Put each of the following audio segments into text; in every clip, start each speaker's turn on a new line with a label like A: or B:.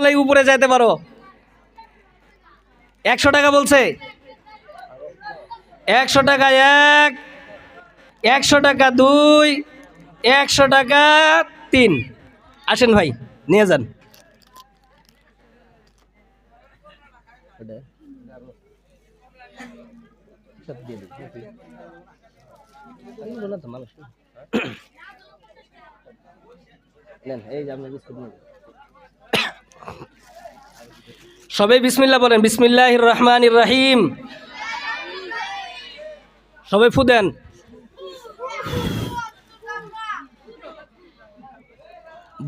A: হলেই উপরে যাইতে পারো। 100 টাকা বলছে। 100 টাকা 1, 100 টাকা 2, 100 টাকা 3। আসেন ভাই, নিয়ে যান। সবাই বিসমিল্লাহ বলেন। বিসমিল্লাহির রহমানির রহিম। সবাই ফু দেন।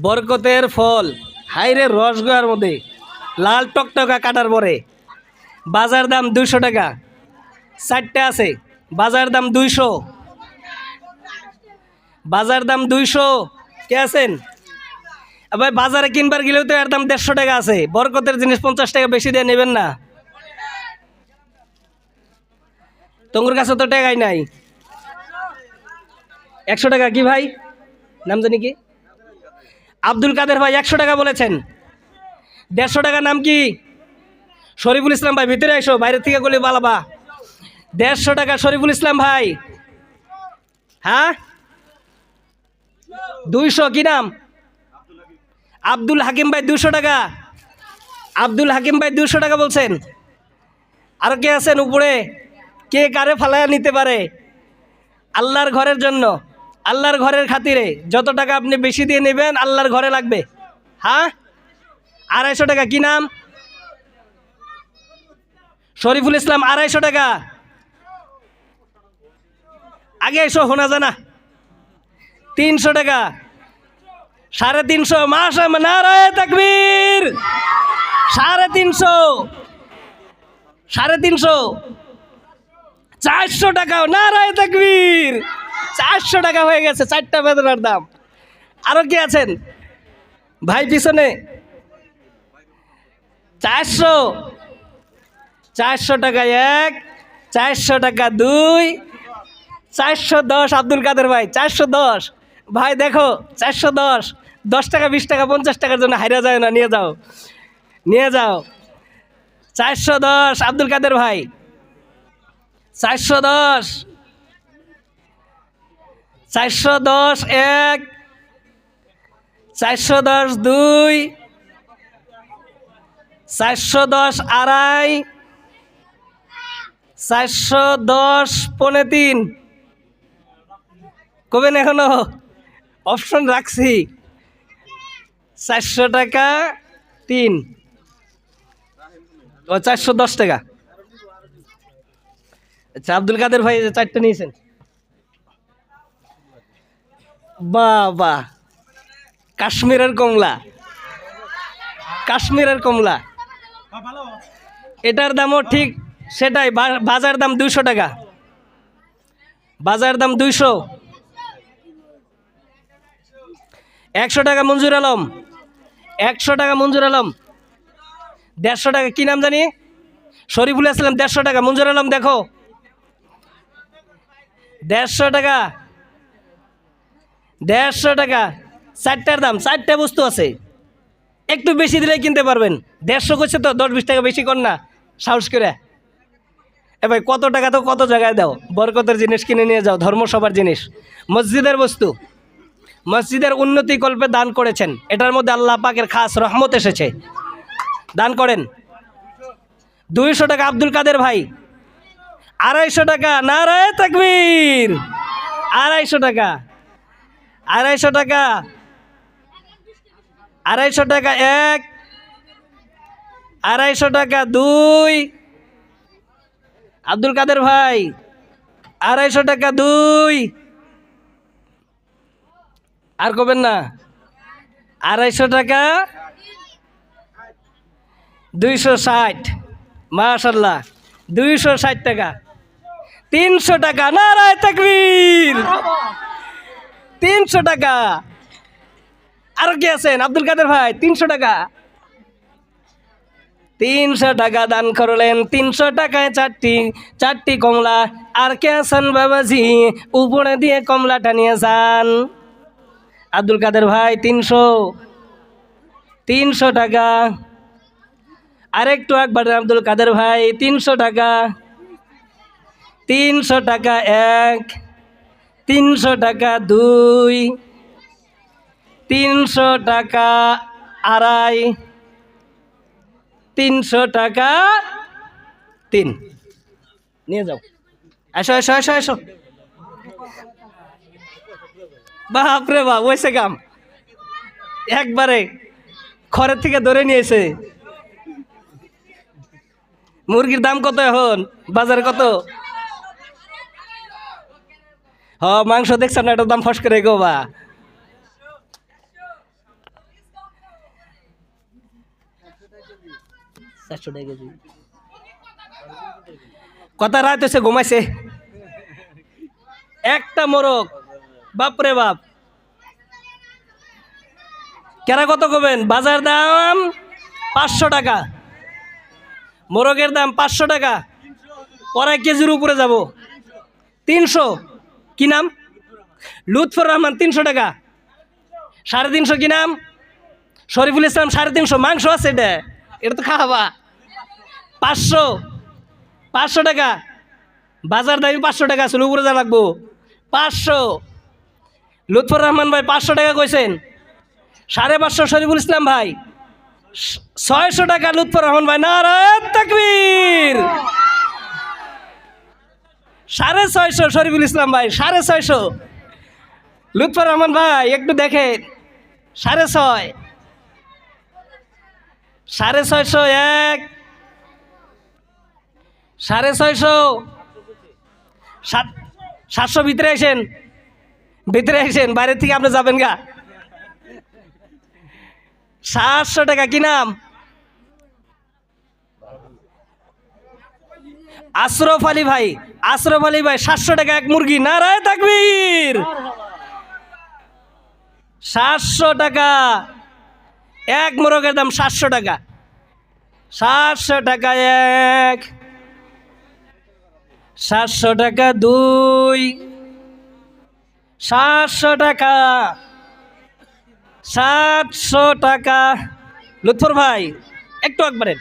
A: বরকতের ফল, হাইরে রসগোয়ার মধ্যে লাল টকটকা কাটার পরে বাজার দাম 200 টাকা। 4টা আছে, বাজার দাম 200। বাজার দাম 200। কে আছেন ভাই? বাজারে কিনবার গেলেও তো এর দাম 150 টাকা আছে। বরকতের জিনিস 50 টাকা বেশি দিয়ে নেবেন না। তোমার কাছে তো টাকাই নাই। 100 টাকা কি ভাই? নাম জানি কি? আব্দুল কাদের ভাই 100 টাকা বলেছেন। 150 টাকা নাম কি? শরীফুল ইসলাম ভাই, ভিতরে এসো, বাইরের থেকে গলি বালাবা। 150 টাকা শরীফুল ইসলাম ভাই। হ্যাঁ 200। কি নাম? আব্দুল হাকিম ভাই 200 টাকা। আব্দুল হাকিম ভাই 200 টাকা বলছেন। আর কে আছেন উপরে? কে কারে ফালায়া নিতে পারে? আল্লাহর ঘরের জন্য, আল্লাহর ঘরের খাতিরে যত টাকা আপনি বেশি দিয়ে নেবেন আল্লাহর ঘরে লাগবে। হ্যাঁ 250 টাকা। কি নাম? শরীফুল ইসলাম 250 টাকা। আগে এসো, শোনা জানা। 300 টাকা। 350। মাশাআল্লাহ, নারায়ে তাকবীর। 350, 350। 400 টাকা। নারায়ে তাকবীর। 400 টাকা হয়ে গেছে 4টা বেদনার দাম। আরো কি আছেন ভাই পিছনে? 400। 400 টাকা 1, 400 টাকা 2, 410। আব্দুল কাদের ভাই 410। ভাই দেখো 410। 10 টাকা 20 টাকা 50 টাকার জন্য হাইরা যায় না, নিয়ে যাও, নিয়ে যাও। 410 আব্দুল কাদের ভাই। 410। 410 1, 410 2, 410 2.5, 410 পৌনে 3। কবেন এখনো? অপশন রাখছি। 400 টাকা 3 ও 410 টাকা। আচ্ছা আব্দুল কাদের ভাই 4টা নিয়েছেন। বাবা, কাশ্মীরের কমলা, কাশ্মীরের কমলা। এটার দামও ঠিক সেটাই। বাজার দাম 200 টাকা। বাজার দাম 200। 100 টাকা মঞ্জুর আলম। 100 টাকা মঞ্জুর আলম। 150 টাকা। কি নাম জানি? শরীফুল ইসলাম। 150 টাকা মঞ্জুর আলম। দেখো 150 টাকা। 150 টাকা। 4টার দাম। 4টা বস্তু আছে, একটু বেশি দিলেই কিনতে পারবেন। 150 করছে তো 10-20 টাকা বেশি কর না, সাহস করে। এ ভাই কত টাকা তো কত জায়গায় দাও। বরকতের জিনিস কিনে নিয়ে যাও, ধর্মসভার জিনিস, মসজিদের বস্তু। মসজিদের উন্নতি কল্পে দান করেছেন, এটার মধ্যে আল্লাহ পাকের খাস রহমত এসেছে। দান করেন। 200 টাকা আব্দুল কাদের ভাই। 250 টাকা। নারায়ে তাকবীর। 250 টাকা। 250 টাকা। 250 টাকা 1, 250 টাকা 2। আব্দুল কাদের ভাই 250 টাকা 2। আর কবেন না? 250 টাকা 260। মাশাআল্লাহ 260 টাকা। 300 টাকা। নারায়ে তাকবীর। 300 টাকা। আর কি আছেন আব্দুল কাদের ভাই? 300 টাকা। 300 টাকা দান করলেন। 300 টাকায় 4টি কমলা। আর কে আছেন বাবাজি? উপরে দিয়ে কমলাটা নিয়ে যান। আব্দুল কাদের ভাই 300 টাকা। আরেকটু একবার আব্দুল কাদের ভাই 300 টাকা, 300 টাকা 1, 300 টাকা 2, 300 টাকা 2.5, 300 টাকা 3। নিয়ে যাও, এসো এসো এসো এসো। বাপরে বাপ, ওইসে কাম একবারে খড়ের থেকে ধরে নিয়েছে। মুরগির দাম কত এখন বাজারে কত? মাংস দেখছেন না, এটার দাম ফস করে গো বা। কথা রাত হয়েছে, ঘুমাইছে একটা মোরগ। বাপরে বাপ, কেরা কত করবেন? বাজার দাম 500 টাকা, মোরগের দাম 500 টাকা, পরে কেজির উপরে যাব 300। কি নাম? লুৎফর রহমান 300 টাকা, 350। কি নাম? শরীফুল ইসলাম 350। মাংস আছে, এটা এটা তো খাওয়াবা। 500, 500 টাকা বাজার দামি, 500 টাকা আসলে উপরে যা লাগবো 500। লুৎফর রহমান ভাই 500 টাকা কইছেন। 550 শরীফুল ইসলাম ভাই, 600 টাকা লুৎফর রহমান ভাই। নারায়ে তাকবীর। 650 শরীফুল ইসলাম ভাই, 650। লুৎফর রহমান ভাই একটু দেখেন, 650, 650 1, 650, 700 ভিতরে আসেন, ভিতরে আসেন, বাইরে থেকে আপনি যাবেন গা। 700 টাকা। কি নাম? আশরফ আলী ভাই, আশরফ আলী ভাই 700 টাকা এক মুরগি। নারায়ে তাকবীর। 700 টাকা এক মোরগের দাম, 700 টাকা। 700 টাকা 1, 700 টাকা 2, 700 টাকা, 700 টাকা। লুৎফর ভাই একটু একবারে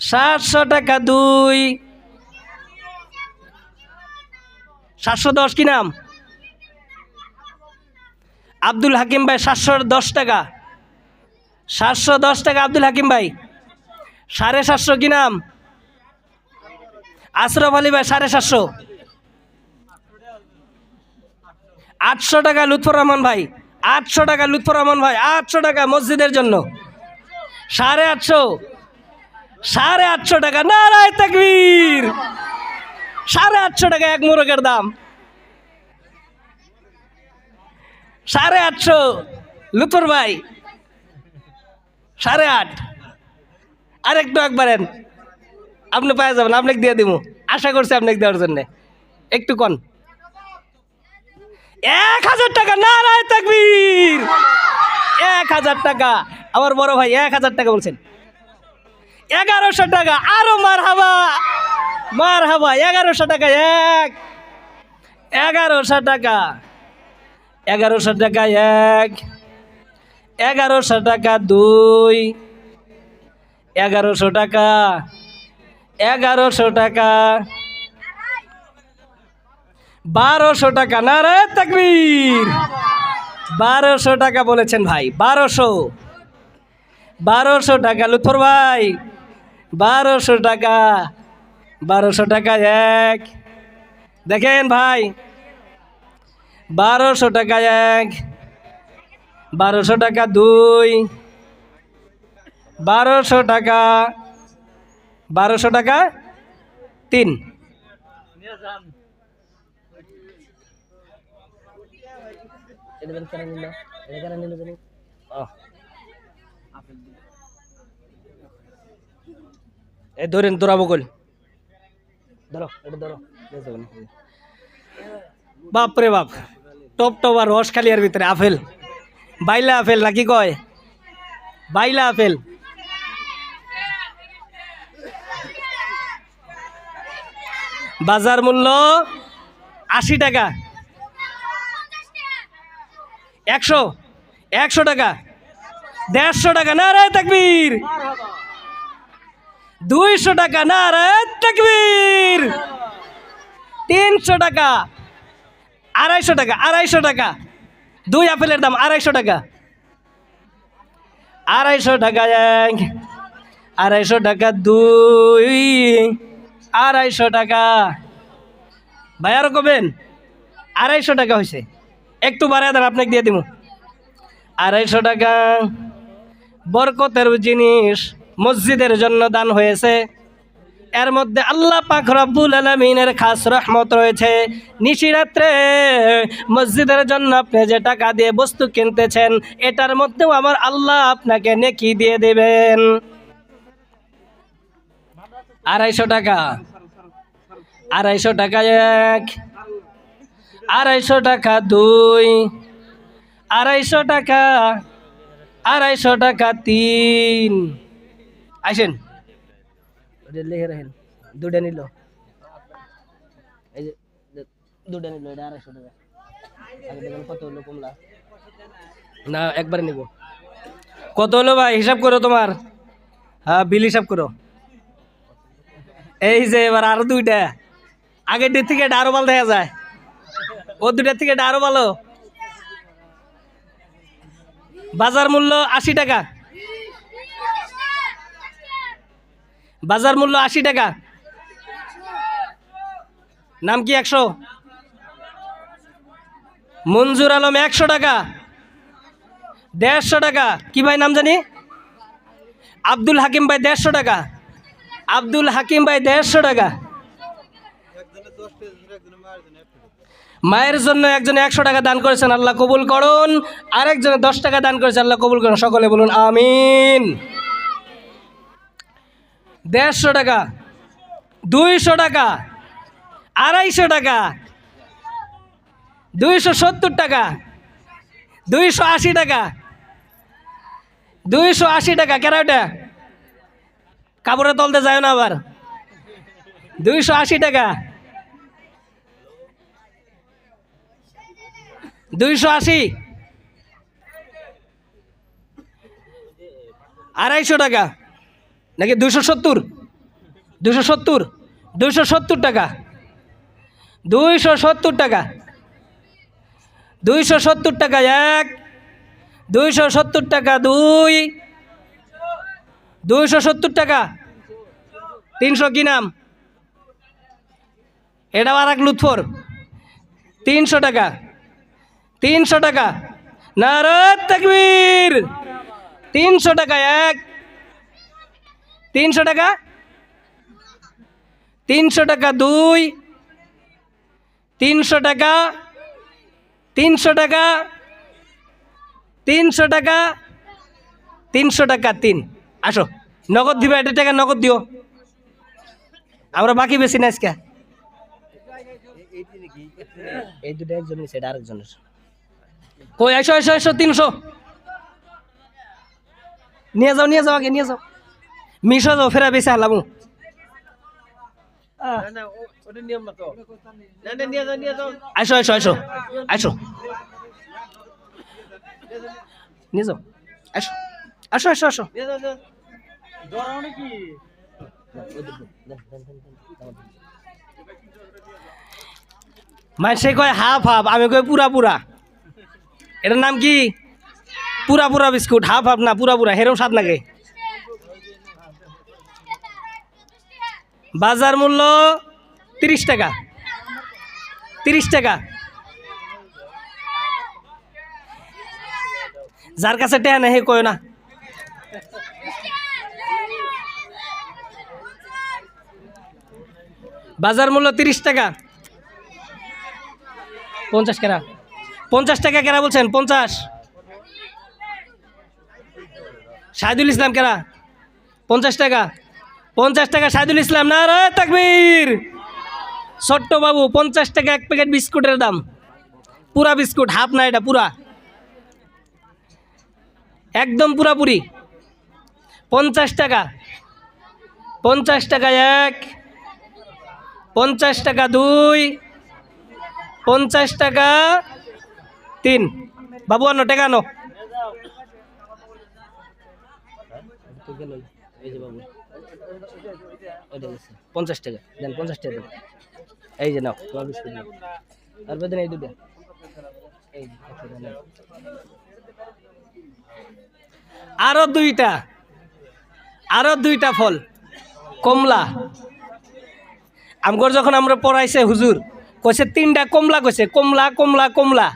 A: 700 টাকা 2, 710। কি নাম? আব্দুল হাকিম ভাই 710 টাকা, 710 টাকা আব্দুল হাকিম ভাই। 750। কি নাম? আশরফ আলী ভাই 750। 800 টাকা লুৎফর রহমান ভাই, 800 টাকা লুৎফর রহমান ভাই, 800 টাকা মসজিদের জন্য। 850, 850 টাকা। নারায়ে তাকবীর। 850 টাকা এক মোরগের দাম, 850 লুৎফর ভাই, 8.5। আরেকটু একবারেন, আপনি পায়ে যাবেন, আপনাকে দিয়ে দিব, আশা করছি আপনাকে দেওয়ার জন্য। একটু কন, 1000 টাকা। নারায়ে তাকবীর। 1000 টাকা আমার বড় ভাই, 1000 টাকা বলছেন। 1100 টাকা। আরো মারহাবা, মারহাবা। 1100 টাকা 1, 1100 টাকা, 1100 টাকা 1, 1100 টাকা 2, 1100 টাকা, 1100 টাকা, 1200 টাকা। নারায়ে তাকবীর। 1200 টাকা বলেছেন ভাই, 1200, 1200 টাকা লুৎফর ভাই, 1200 টাকা, 1200 টাকা 1। দেখেন ভাই, 1200 টাকা 1, 1200 টাকা 2, 1200 টাকা, 1200 টাকা 3। ধরেন দৌড়াবো কল, ধরো এটা ধরো। বাপরে বাপ, টপ টপ আর রস খালি এর ভিতরে। আপেল, বাইলা আপেল নাকি কয়? বাইলা আপেল। বাজার মূল্য 80 টাকা। 100, 100 টাকা, 150 টাকা। নারায়ে তাকবীর। 200 টাকা, নারে তাকবীর। 300 টাকা, 250 টাকা, 250 টাকা। 2 আপেলের দাম 250 টাকা, 250 টাকা এক, 250 টাকা 2, 250 টাকা। ভাই আরো কবেন? 250 টাকা হয়েছে, একটু বাড়ায় দেন, আপনাকে দিয়ে দিব। 250 টাকা। বরকতের জিনিস মসজিদের জন্য দান হয়েছে, এর মধ্যে আল্লাহ পাক রব্বুল আলামিনের খাস রহমত রয়েছে। নিশিরাত্রে মসজিদের জন্য আপনি যে টাকা দিয়ে বস্তু কিনতেছেন, এটার মধ্যেও আমার আল্লাহ আপনাকে নেকি দিয়ে দেবেন। 250 টাকা, 250 টাকা এক, 250 টাকা 2, 250 টাকা, 250 টাকা 3। আসেন, লিখে রাখেন। 2টা নিল, এই যে 2টা নিল, এটা 250 টাকা। আগে দেখেন কত হলো কমলা, না একবারে নিব। কত হলো ভাই? হিসাব করো তোমার, হ্যাঁ বিল হিসাব করো। এই যে এবার আরো 2টা, আগের দিক থেকে এটা আরো ভালো দেখা যায়, ও 2টার থেকে এটা আরো ভালো। বাজার মূল্য 80 টাকা, বাজার মূল্য 80 টাকা। নাম কি? 100। মঞ্জুর আলম 100 টাকা। 150 টাকা। কি ভাই নাম জানি? আব্দুল হাকিম ভাই 150 টাকা। আব্দুল হাকিম ভাই 150 টাকা। মায়ের জন্য একজনে 100 টাকা দান করেছেন, আল্লাহ কবুল করুন। আরেকজনে 10 টাকা দান করেছেন, আল্লাহ কবুল করুন। সকলে বলুন আমিন। 150 টাকা, 200 টাকা, 250 টাকা, 270 টাকা, 280 টাকা, 280 টাকা। কেন ওটা কাপড়ে তলতে যায় না আবার। 280 টাকা, 280, 250 টাকা নাকি 270, 270, 270 টাকা, 270 টাকা, 270 টাকা এক, 270 টাকা 2, 270 টাকা। 300 কি নাম? এটাও আর এক লুৎফর। 300 টাকা, 300 টাকা, নারে তাকবীর। 300 টাকা এক, 300 টাকা, 300 টাকা 2, 300 টাকা, 300 টাকা, 300 টাকা, 300 টাকা 3। আসো, নগদ দিবা, এটা টাকা নগদ দিও, আমরা বাকি বেশি না আজকে। এই 2টা একজন নিচে, এটা আরেকজনের। কই আসো আসো আসো, 300 নিয়ে যাও, নিয়ে যাও, আগে নিয়ে যাও, মিশো যাও, ফেরা বেশি হালামু। আসো আসো আসো আসো, নিয়ে যাও, আসো আসো আসো আসো। সে কয় হাফ হাফ, আমি কই পুরা পুরা। এটার নাম কি? পুরা পুরা বিস্কুট। হাফ হাফ না, পুরা পুরা, হেরম স্বাদ লাগে। বাজার মূল্য 30 টাকা, 30 টাকা। যার কাছে টেহা নেই হে কয় না। বাজার মূল্য 30 টাকা। 50 কেনা, 50 টাকা কেনা বলছেন? 50। শাহিদুল ইসলাম কেনা 50 টাকা, 50 টাকা শাহিদুল ইসলাম। নারে তাকবীর। ছোট্ট বাবু 50 টাকা এক প্যাকেট বিস্কুটের দাম, পুরা বিস্কুট, হাফ না, এটা পুরা, একদম পুরাপুরি। 50 টাকা, 50 টাকা এক, 50 টাকা 2, 50 টাকা 3। বাবু আনো টাকা, আনো। এই যে বাবু, ওইটা গেছে 50 টাকা দেন, 50 টাকা দেন। এই যে নাও তোমার বিস্কুট নাও, তারপর দেন এই দুটো, এই যে, একটা দেন। আরো দুইটা ফল, কমলা। আমগর যখন আমরা পড়াইছে হুজুর কইছে 3টা কমলা, কইছে কমলা কমলা কমলা,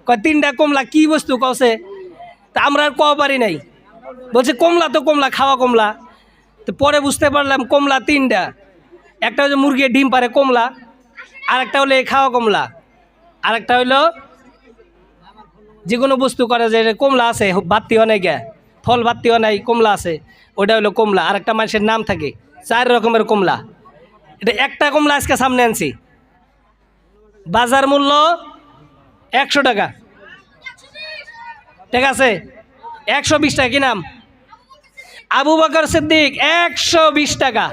A: কয় 3টা কমলা কি বস্তু কছে, তা আমরা আর কওয়া পারি নাই, বলছে কমলা তো কমলা, খাওয়া কমলা। তো পরে বুঝতে পারলাম কমলা 3টা, একটা হচ্ছে মুরগির ডিম পারে কমলা, আর একটা হলো এই খাওয়া কমলা, আর একটা হইলো যে কোনো বস্তু করে যে কমলা আছে বাত্তিও নাই, গে ফল বাত্তিও নাই, কমলা আছে, ওটা হইলো কমলা। আর একটা মানুষের নাম থাকে, 4 রকমের কমলা। এটা একটা কমলা আজকে সামনে আনছি, বাজার মূল্য 100 টাকা, ঠিক আছে? 120 টাকা। কি নাম? আবু বকর সিদ্দিক, 120 টাকা।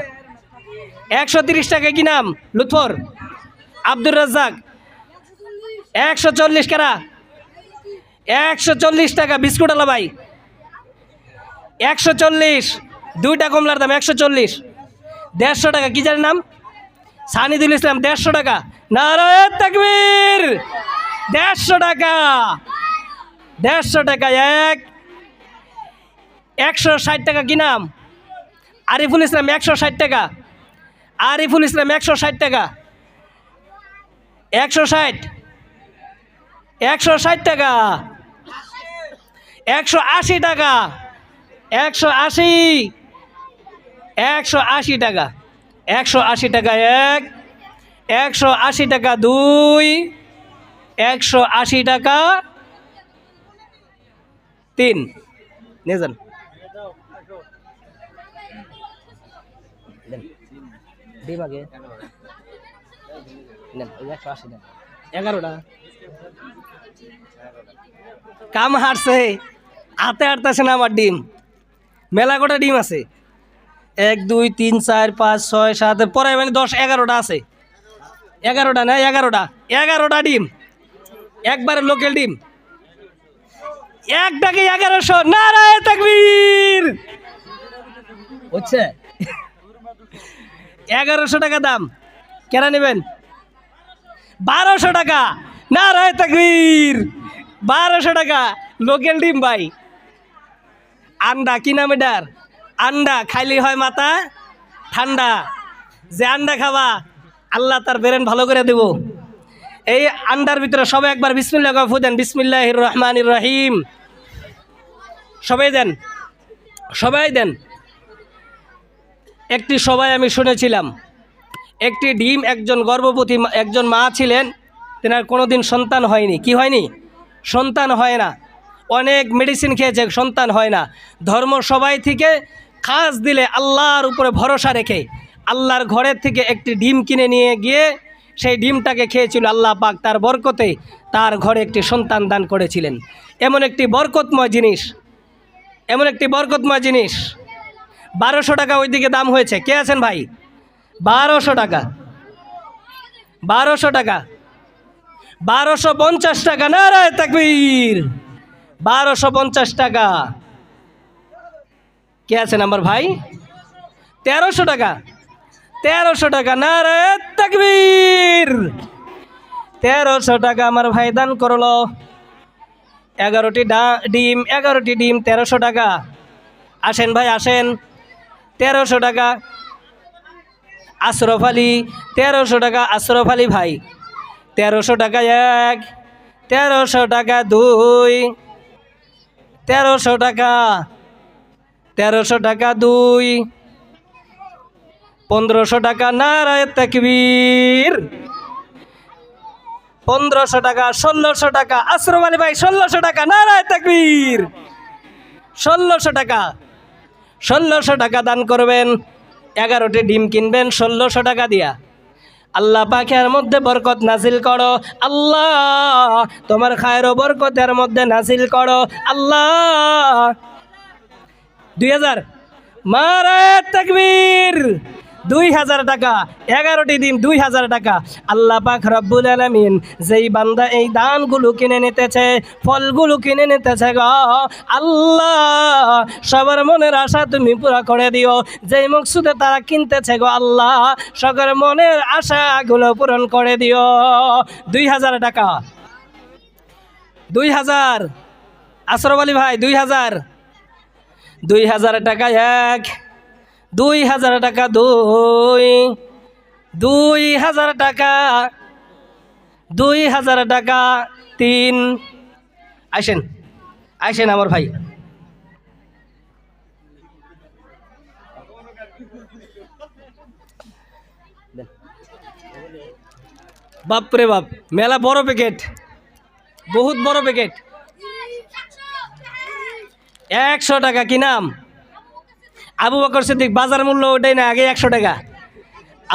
A: 130 টাকা। কি নাম? লুৎফর। আব্দুর রাজ্জাক, 140 কারা? 140 টাকা। বিস্কুট আলা ভাই 140, 2টা কমলার দাম 140। 150 টাকা। কি জানেন নাম? সানিদুল ইসলাম, 150 টাকা। নারায়ে তাকবীর। 150 টাকা, 150 টাকা। 160 টাকা। কি নাম? আরিফুল ইসলাম, 160 টাকা। আরিফুল ইসলাম, 160 টাকা। 160, 160 টাকা। 180 টাকা। 180, 180 টাকা। 180 টাকা 1, 180 টাকা 2, 180 টাকা 3। নিয়ে যান। ডিম আগে নেন, 180 টাকা। 11টা কাম হারছে, হাতে হারতেছে না আমার ডিম। মেলা কটা ডিম আছে? 1 2 3 4 5 6 7, পরে মানে 10 11টা আছে। 11টা না, 11টা ডিম, একবারে লোকাল ডিম। একটাকে 1100। নারায়ে তাকবীর। হচ্ছে 1100 টাকা দাম। কেনা নেবেন? 1200 টাকা। নারায়ে তাকবীর। 1200 টাকা লোকাল ডিম ভাই। আন্ডা। কি নাম এটার? আন্ডা। খাইলেই হয় মাথা ঠান্ডা। যে আন্ডা খাবা আল্লাহ তার ব্রেন ভালো করে দেব। এই আন্ডার ভিতরে সবাই একবার বিসমিল্লাহ কফু দেন। বিসমিল্লাহির রহমানির রহিম। সবাই দেন, সবাই দেন। একটি সবাই আমি শুনেছিলাম, একটি ডিম, একজন গর্ভবতী একজন মা ছিলেন, তেনার কোনোদিন সন্তান হয়নি। কি হয়নি? সন্তান হয় না। অনেক মেডিসিন খেয়েছে, সন্তান হয় না। ধর্ম সবাই থেকে খাস দিলে আল্লাহর উপরে ভরসা রেখে আল্লাহর ঘরের থেকে একটি ডিম কিনে নিয়ে গিয়ে সেই ডিমটাকে খেয়েছিল। আল্লাহ পাক তার বরকতে তার ঘরে একটি সন্তান দান করেছিলেন। এমন একটি বরকতময় জিনিস, এমন একটি বরকতময় জিনিস। 1200 টাকা ওইদিকে দাম হয়েছে। কে আছেন ভাই? 1200 টাকা। 1200 টাকা। 1250 টাকা। নারায়ে তাকবীর। 1250 টাকা। কে আছেন আমার ভাই? 1300 টাকা। 1300 টাকা। নারায়ে তাকবীর। 1300 টাকা আমার ভাই দান করলো। 11টি ডিম, 11টি ডিম 1300 টাকা। আসেন ভাই আসেন। 1300 টাকা। আশরফ আলী, 1300 টাকা। আশরফ আলী ভাই 1300 টাকা 1, 1300 টাকা 2, 1300 টাকা। 1300 টাকা 2, 1500 টাকা। নারায়ে তাকবীর। 1500 টাকা। 1600 টাকা। আশরফ আলী ভাই 1600 টাকা। নারায়ে তাকবীর। 1600 টাকা। 1600 টাকা দান করবেন। 11টি ডিম কিনবেন 1600 টাকা দিয়া। আল্লাহ পাকের মধ্যে বরকত নাজিল করো আল্লাহ, তোমার খায়ের ও বরকতের মধ্যে নাজিল করো আল্লাহ। 2000। নারায়ে তাকবীর। 2000 টাকা, 11টি দিন 2000 টাকা। আল্লাহ পাক রব্বুল আলামিন যেই বান্দা এই দানগুলো কিনে নিতেছে, ফলগুলো কিনে নিতেছে গো আল্লাহ, সবার মনের আশা তুমি পুরা করে দিও। যেই মকসুদে তারা কিনতেছে গো আল্লাহ, সবার মনের আশাগুলো পূরণ করে দিও। 2000 টাকা, 2000। আশরাফ আলী ভাই 2000, 2000 টাকা 1, 2000 টাকা 2, 2000 টাকা, 2000 টাকা 3। আসেন আসেন আমার ভাই। বাপরে বাপ, মেলা বড় প্যাকেট, বহুত বড় প্যাকেট। 100 টাকা। কি নাম? আবু বকর সিদ্দিক। বাজার মূল্য ওটাই না, আগে 100 টাকা।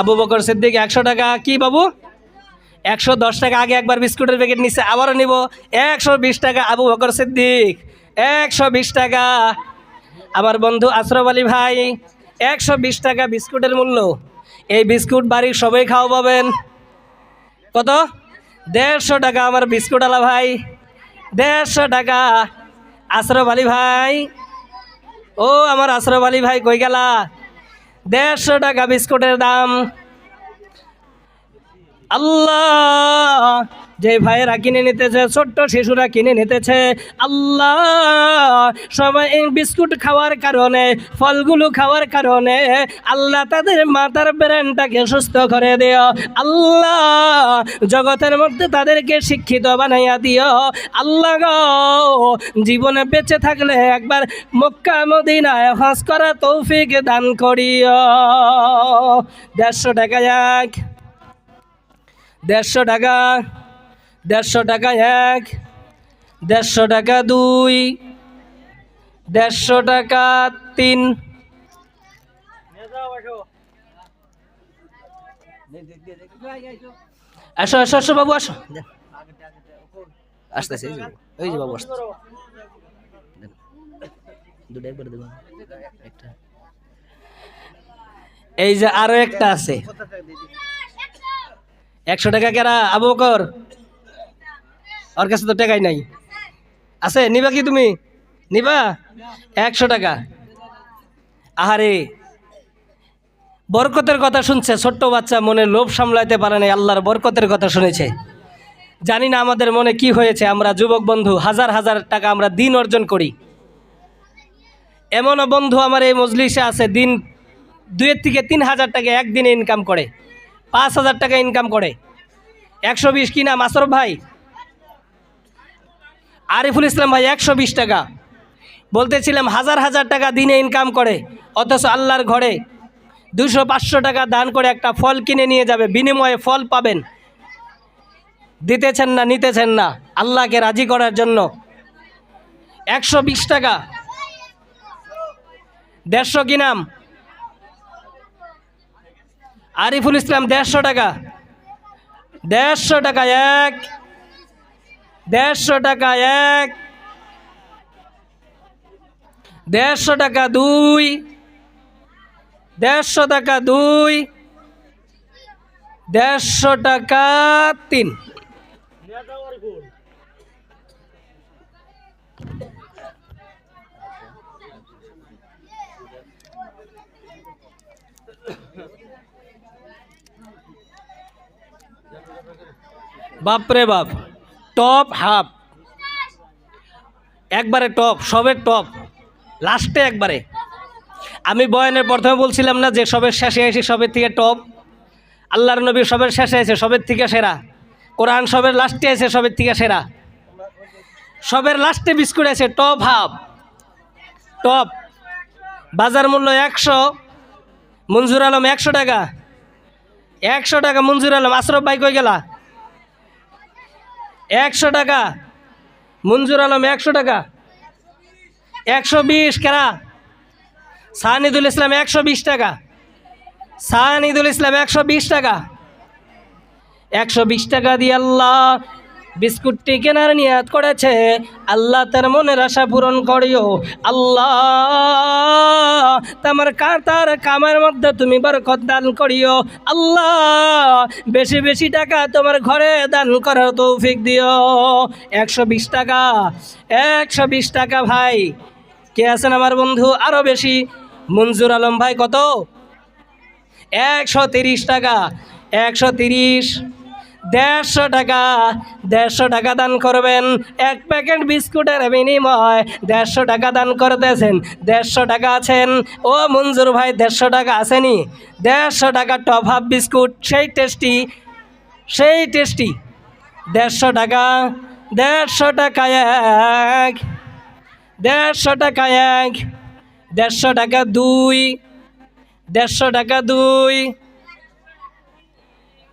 A: আবু বকর সিদ্দিক 100 টাকা। কি বাবু? 110 টাকা। আগে একবার বিস্কুটের প্যাকেট নিচ্ছে, আবারও নিব। 120 টাকা আবু বকর সিদ্দিক, 120 টাকা। আমার বন্ধু আশরাফ আলী ভাই 120 টাকা বিস্কুটের মূল্য। এই বিস্কুট বাড়ির সবাই খাওয়া পাবেন। কত? 150 টাকা আমার বিস্কুট আলা ভাই, 150 টাকা। আশরাফ আলী ভাই, ও আমার আশরাফ আলী ভাই কই গেলা? 150 টাকা বিস্কুটের দাম। আল্লাহ, যে ভাইয়েরা কিনে নিতেছে, ছোট্ট শিশুরা কিনে নিতেছে, আল্লাহ সবাই এই বিস্কুট খাওয়ার কারণে, ফলগুলো খাওয়ার কারণে আল্লাহ তাদের মাথার ব্রেনটাকে সুস্থ করে দিও। আল্লাহ জগতের মধ্যে তাদেরকে শিক্ষিত বানাইয়া দিও। আল্লাহ গো, জীবনে বেঁচে থাকলে একবার মক্কা মদিনায় হজ করা তৌফিক দান করিও। 150 টাকা 1, 150 টাকা, 150 টাকা 1, 150 টাকা 2, 150 টাকা 3। আসো আসো আসো বাবু আসো। আসতেছে ওই যে বাবু আসতে। এই যে আরো একটা আছে। 100 টাকা কেরা? আবু বকর, ওর কাছে তো টাকাই নাই। আছে? নিবা কি তুমি? নিবা? 100 টাকা। আহারে, বরকতের কথা শুনছে ছোট্ট বাচ্চা, মনে লোভ সামলাইতে পারে নাই, আল্লাহর বরকতের কথা শুনেছে। জানি না আমাদের মনে কি হয়েছে, আমরা যুবক বন্ধু হাজার হাজার টাকা আমরা দিন অর্জন করি। এমনও বন্ধু আমার এই মজলিসে আছে, দিন 2 থেকে 3,000 টাকা একদিনে ইনকাম করে, 5,000 টাকা ইনকাম করে। 120। কি নাম? আশরাফ ভাই, আরিফুল ইসলাম ভাই 120 টাকা। বলতেছিলাম হাজার হাজার টাকা দিনে ইনকাম করে, অথচ আল্লাহর ঘরে 200-500 টাকা দান করে একটা ফল কিনে নিয়ে যাবে, বিনিময়ে ফল পাবেন। দিতেছেন না, নিতেছেন না, আল্লাহকে রাজি করার জন্য। 120 টাকা। 150। কি নাম? আরিফুল ইসলাম 150 টাকা। 150 টাকা 1, 150 টাকা 1, 150 টাকা 2, 150 টাকা 2, 150 টাকা 3। বাপরে বাপ, টপ হাফ, একবারে টপ, সবের টপ, লাস্টে একবারে। আমি বয়ানের প্রথমে বলছিলাম না যে সবের শেষে এসে সবের থেকে টপ? আল্লাহর নবী সবের শেষে এসে সবের থেকে সেরা, কোরআন সবের লাস্টে এসে সবের থেকে সেরা। সবের লাস্টে বিস্কুট আছে টপ হাফ, টপ। বাজার মূল্য 100, মঞ্জুর আলম 100 টাকা, 100 টাকা মঞ্জুর আলম। আশরাফ ভাই কই গেলা? 100 টাকা মঞ্জুর আলম, 100 টাকা। 120 কেরা? সানিদুল ইসলাম 120 টাকা, সানিদুল ইসলাম 120 টাকা। 120 টাকা দিয়ে আল্লাহ বিস্কুটটি কেনার নিয়াত করেছে, আল্লাহ তার মনের আশা পূরণ করিও। আল্লাহ তার কামের মধ্যে তুমি বরকত দান করিও। আল্লাহ বেশি বেশি টাকা তোমার ঘরে দান করার তৌফিক দিও। 120 টাকা, 120 টাকা ভাই। কে আছেন আমার বন্ধু? আরো বেশি। মঞ্জুর আলম ভাই কত? 130 টাকা, 130। 150 টাকা, 150 টাকা দান করবেন। এক প্যাকেট বিস্কুটের বিনিময় 150 টাকা দান করতেছেন। 150 টাকা আছেন ও মঞ্জুর ভাই, 150 টাকা আসেনি? 150 টাকা টপ হাফ বিস্কুট, সেই টেস্টি, সেই টেস্টি। 150 টাকা, 150 টাকা এক, 150 টাকা এক, 150 টাকা দুই, 150 টাকা দুই,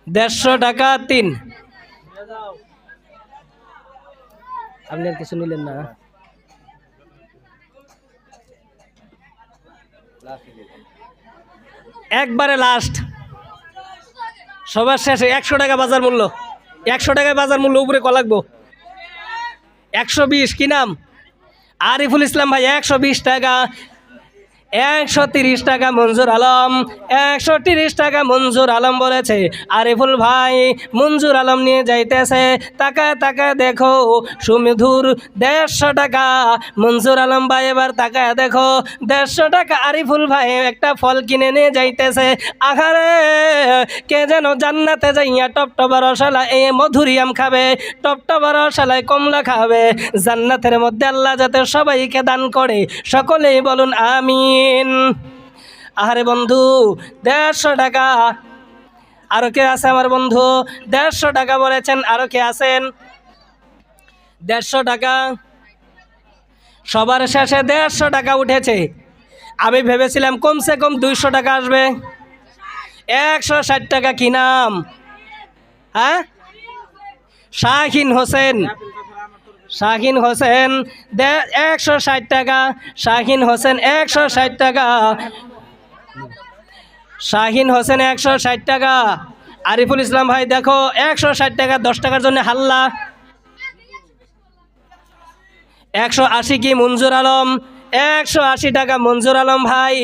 A: 150 টাকা তিন। আপনি আর কিছু নিলেন না? একবারে লাস্ট, সবার শেষে 100 টাকা বাজার মূল্য। 100 টাকায় বাজার মূল্য, উপরে ক লাগবো? 120। কি নাম? আরিফুল ইসলাম ভাই। 120 টাকা। 130 টাকা মঞ্জুর আলম, 130 টাকা মঞ্জুর আলম বলেছে। আরিফুল ভাই মঞ্জুর আলম নিয়ে যাইতেছে, টাকা টাকা দেখো সুমধুর। 150 টাকা মঞ্জুর আলম ভাই, এবার টাকা দেখো 150 টাকা। আরিফুল ভাই একটা ফল কিনে নিয়ে যাইতেছে। আহারে কে যেন জান্নাতে যাইয়া টপটপা রসালা এ মধুরিয়াম খাবে, টপটপা রসালায় কমলা খাবে। জান্নাতের মধ্যে আল্লাহ যাতে সবাইকে দান করে, সকলেই বলুন আমিন। আহারে বন্ধু 150 টাকা। আরো কে আছে আমার বন্ধু? 150 টাকা বলেছেন। আরো কে আছেন? 150 টাকা। সবার শেষে 150 টাকা উঠেছে। আমি ভেবেছিলাম কমসে কম 200 টাকা আসবে। 160 টাকা। কি নাম? হ্যাঁ, শাহিন হোসেন। শাহিন হোসেন 160 টাকা। শাহিন হোসেন 160 টাকা। শাহিন হোসেন 160 টাকা। আরিফুল ইসলাম ভাই দেখো 160 টাকা। 10 টাকার জন্য হাল্লা। 180 কি মঞ্জুর আলম? 180 টাকা মঞ্জুর আলম ভাই।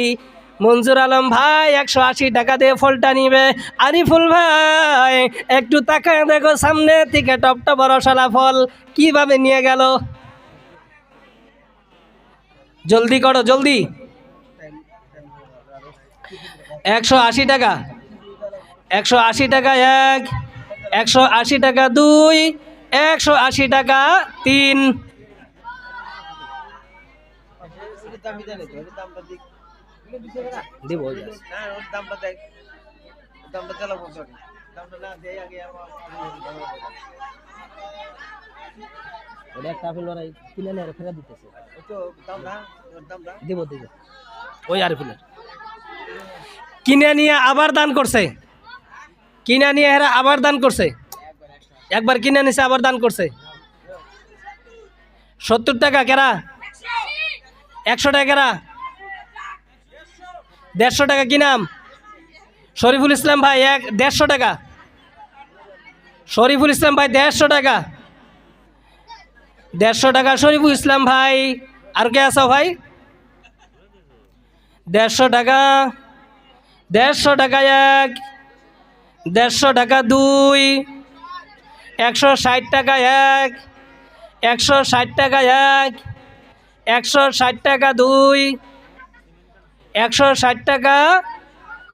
A: মঞ্জুর আলম ভাই 180 টাকা দিয়ে ফলটা নিবে। আরিফুল ভাই একটু তাকায় দেখো, সামনে থেকে টপটা বড়শালা ফল কিভাবে নিয়ে গেল। জলদি করো, জলদি। 180 টাকা। 180 টাকা এক, 180 টাকা দুই, 180 টাকা তিন। দিব ওই আরিফুলের কিনে নিয়ে আবার দান করছে। কিনে নিয়ে এরা আবার দান করছে। একবার কিনে নিছে আবার দান করছে। 70 টাকা কেরা? 100 টাকা কেরা? 150 টাকা। কি নাম? শরীফুল ইসলাম ভাই 150 টাকা। শরীফুল ইসলাম ভাই 150 টাকা। 150 টাকা শরীফুল ইসলাম ভাই। আর কে আছো ভাই? 150 টাকা। 150 টাকা এক, 150 টাকা দুই, 160 টাকা এক, 160 টাকা এক, 160 টাকা দুই, 160 টাকা